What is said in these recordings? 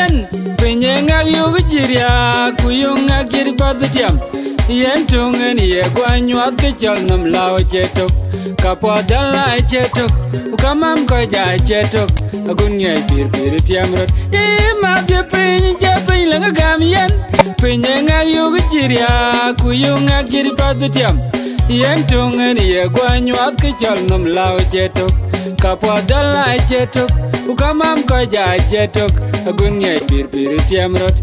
yen pinye ngak yu giria ku yu ngak gir padtiam yen tungen ye gwanyuat ke chol nam lao chetok kapo dala chetok ukamam ko ja chetok agun ngai pir pir tiamrot ma de pin je pin lang gam yen pinye ngak yu giria ku yu ngak gir padtiam yen tungen ye gwanyuat ke chol nam lao chetok kapo dala chetok ukamam ko ja chetok agun ngai pir pir tiamrot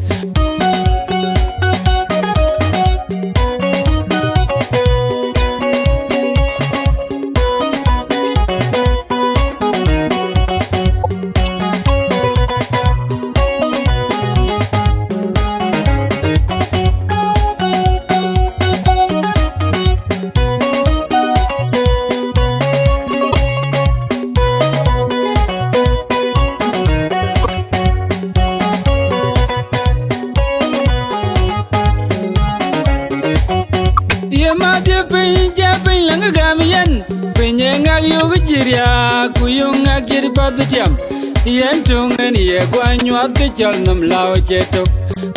ma de pin je pin lang gam yen pinye ngak yu giria ku yu ngak gir padtiam yen tungen ye gwanyuat ke chol nam lao chetok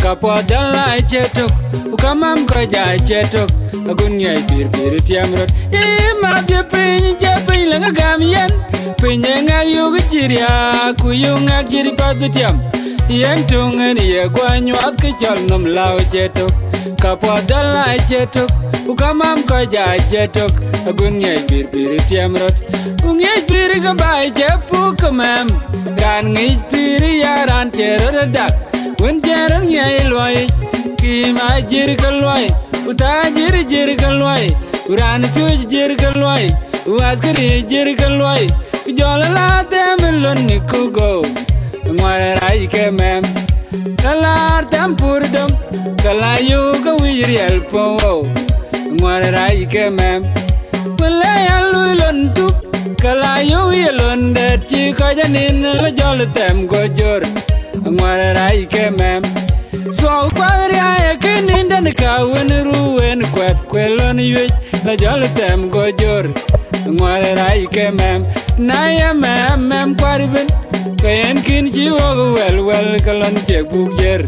kapo dala chetok ukamam ko ja chetok agun ngai pir pir tiamrot ma de pin je pin lang gam yen pinye ngak yu giria ku yu ngak gir padtiam yen tungen ye gwanyuat ke chol nam lao chetok kapo dala chetok ukamam ko ja chetok agun ngai pir pir tiamrot ungai pir ga bai je pu kamam ran ngai pir ya ran cheror dak wen cheror ngai loi ki ma jir ka loi uta jir ka loi ran puj jir ka loi waskari jir ka loi jola la tem lon ni ku go ngwara rai ke mem kalar tam purdom kalayu ka wirel po ngwara rai ke mem pele alu lon tu kalayu yelon de chi ka janin la jol tem go jor ngwara rai ke mem so kwari ay kinin dan ka wen ruwen kwet kwelon yej la jol tem go jor ngwara rai ke mem na ya mem kwari ben kayen kin chi wo wel kalon je bu jer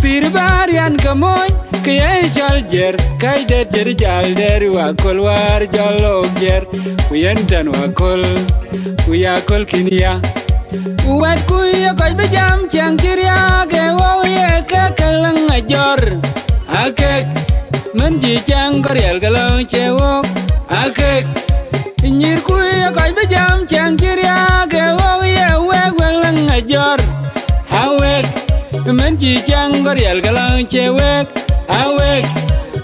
pir barian kamoy kaya jal jer kai de jer jal der wa kolwar jalo jer kuyen tan wa kol kuya kol kinia uwat kuya kai bejam chang kiria ke wo ye ka kalang ajor akek men ji chang korel galong chewo akek nyir kuya kai bejam chang kiria ke wo ye we lang ajor awek men ji chang korel galong chewek awek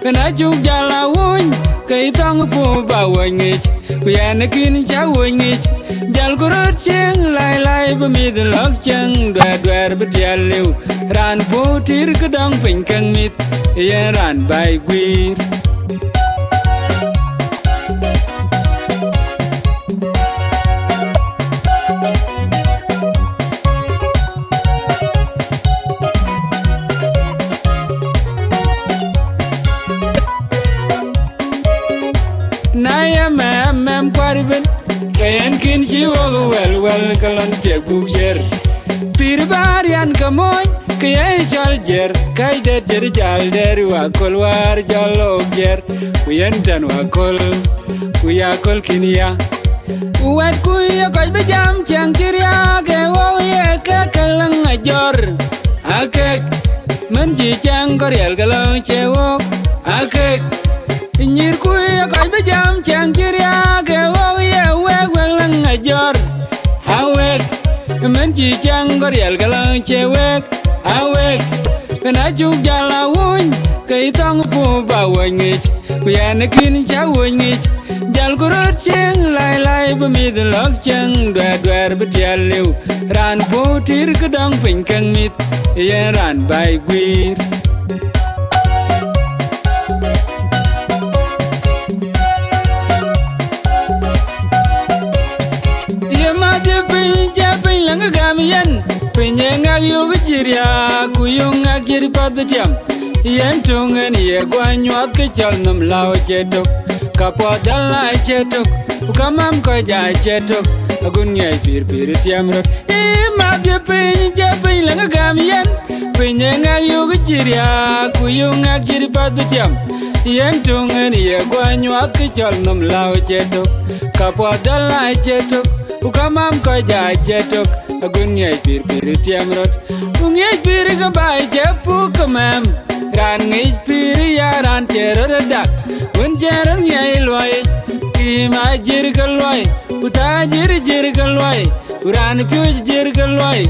kana chung jala won kai tong pu ba wangich kuyan kin cha wangich jal kurut cheng lai ba mi de lok chang dwer betialu ran pu tir kedong pin kang mit ya ran bai gwir naya mem kwariben kayen kin chi wo wel kalon te bu jer pir barian kamoy kaya jal jer kai de jer jal der wa kolwar jalo jer kuyen tan wa kol kuya kol kinia uwat kuya kai bejam chang kiria ke wo ye ka kalang ajor akek men ji chang korel galong chewo akek nyir kuya kai bejam chang kiria ke wo ye we lang ajor awek men ji chang korel galang chewek awek kana chung jala won kai tong pu ba wangich kuya na kin cha wangich jal kurut cheng lai ba mi de lok chang dwer betialu ran pu tir kedong pin kang mit ya ran bai gwir lang gam yen pinye ngak yu giria ku yu ngak gir padtiam yen tungen ye gwanyuat ke chol nam lao chetok kapo dala chetok ukamam ko ja chetok agun ngai pir tiam rot e ma de pin je pin langa gam yen pin nga yu giria ku yu nga gir pat bitiam yen tungen ye gwanyuat ke chol nom lao chetok kapo dala chetok ukamam ko ja chetok agun ngai pir tiam rot ungai pir ga bai je pu kamam ran ngai pir ya ran cheror dak un jeron ngai loy ki ma jir kaloi uta jir kaloi uran pyuj jir kaloi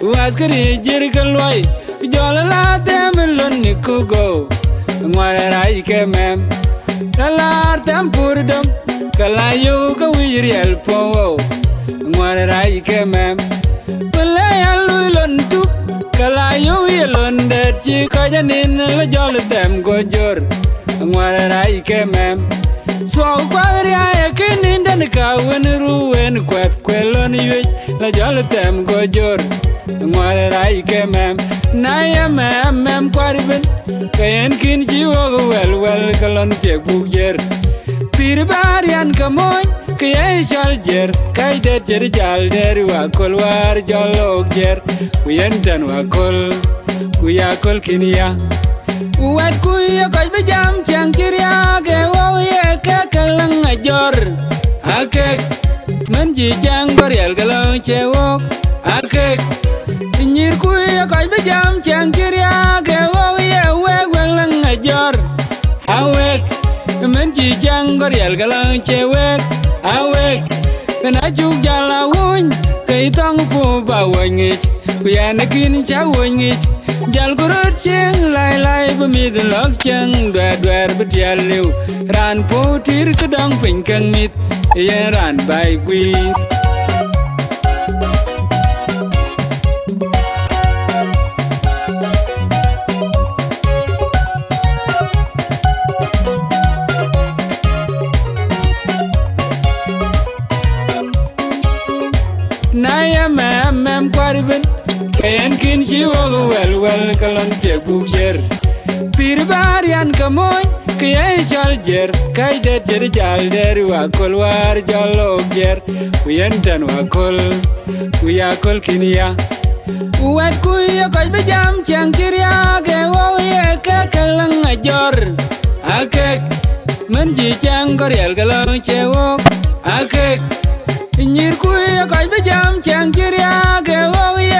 uaskari jir kaloi jola la dem lon ni kugo ngwara rai ke mem talar tam purdom kalayu ka wirel po ngwara rai ke mem pele alu lon tu kalayu yelon de chi ka janin la jol dem go jor ngwara rai ke mem so kwaria ekinin dan ka wen ruwen kwet kwelon yej la jol dem go jor ngwara rai ke mem na ya mem kwarben kayen kin jiwo wel kalon te bugjer pir barian kamoy kay jal jer kay de jer jal der wa kol war jolok jer kuyen tan wa kol kuya kol kinia wat kuya koy be jam chang kiria ke wo ye ka kalang ajor akek men ji jang barial galon chewok akek nyir kuya koy be jam chang kiria ke wo ye lang ajor awek men ji jang barial galon chewek awek kana juk jala won kai tong pu ba wangich kuya nakin cha wangich jal gorot cheng lai bu mi de lok cheng dwer betial lew ran po tir kedang pin kang mit ye ran bai gwir Naya mem kwarben kayan kin jiwo wel kalon te bugjer pir barian kamoy kaya jal jer kay de jer jal der wa kol war jolok jer kuyen tan wa kol kuya kol kinia wat kuya koy be jam chang kiria ke wo ye ka kalang ajor akek men ji chang korel kalon chewok akek nyir kuya koy be jam chang kiria ke wo ye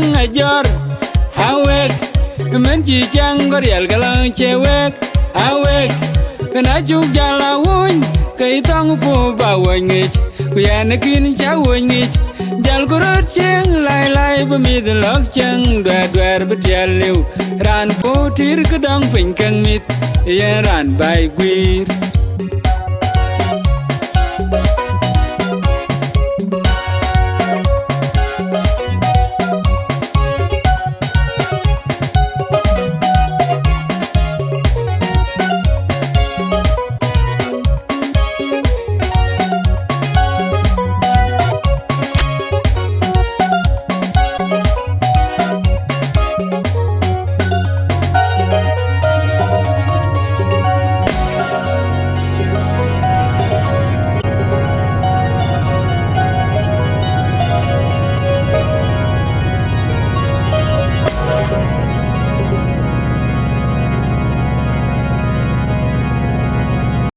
lang ajor awek men ji chang korel kalon chewek awek kana juk jala won kai tong pu ba wangich kuya nakin cha wangich jal gorot cheng lai bu mi de lok cheng dwer betial lew ran po tir kedang pin kang mit ye ran bai gwir